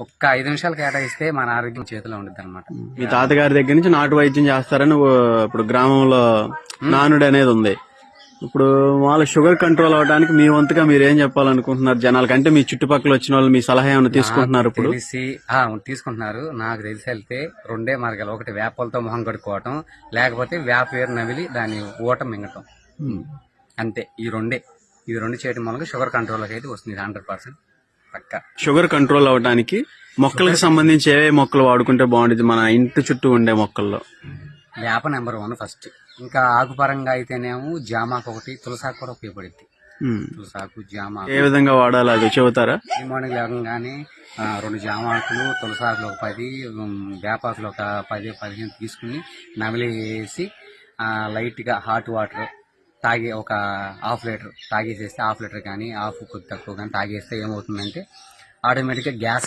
ఒక్క 5 నిమిషాలు కేటాయిస్తే మన ఆరోగ్యం చేతిలో ఉంటుంది అనమాట. మీ తాతగారి దగ్గర నుంచి నాటు వైద్యం చేస్తారని ఇప్పుడు గ్రామంలో నానుడు అనేది ఉంది. ఇప్పుడు వాళ్ళ షుగర్ కంట్రోల్ అవడానికి మీ వంతుగా మీరు ఏం చెప్పాలనుకుంటున్నారు జనాలకి? అంటే మీ చుట్టుపక్కల వచ్చిన వాళ్ళు మీ సలహా ఏమైనా తీసుకుంటున్నారు? ఇప్పుడు తీసుకుంటున్నారు. నాకు తెలిసి వెళ్తే 2 మార్గాలు, ఒకటి వేపలతో మొహం కడుక్కోవటం, లేకపోతే వేప వేరు నవిలి దాన్ని ఊట మింగటం. అంతే, ఈ రెండు చేయడం వల్ల షుగర్ కంట్రోల్కి అయితే వస్తుంది 100% పక్క. షుగర్ కంట్రోల్ అవడానికి మొక్కలకు సంబంధించి ఏ మొక్కలు వాడుకుంటే బాగుంటుంది మన ఇంటి చుట్టూ ఉండే మొక్కల్లో? వేప నెంబర్ 1 ఫస్ట్. ఇంకా ఆకుపరంగా అయితేనేమో జామాకు ఒకటి, తులసాకు కూడా ఉపయోగపడుద్ది. తులసాకు, జామ ఏ విధంగా వాడాలి అది చెబుతారా? మార్నింగ్ లేవగానే 2 జామాకులు, తులసాకులు ఒక 10, వేపాకులు ఒక 10-15 తీసుకుని నమిలి వేసి లైట్ గా హాట్ వాటర్ తాగి ఒక 1/2 లీటర్ తాగేసేస్తే, 1/2 లీటర్ కానీ కొద్ది తక్కువ కానీ తాగేస్తే ఏమవుతుందంటే ఆటోమేటిక్గా గ్యాస్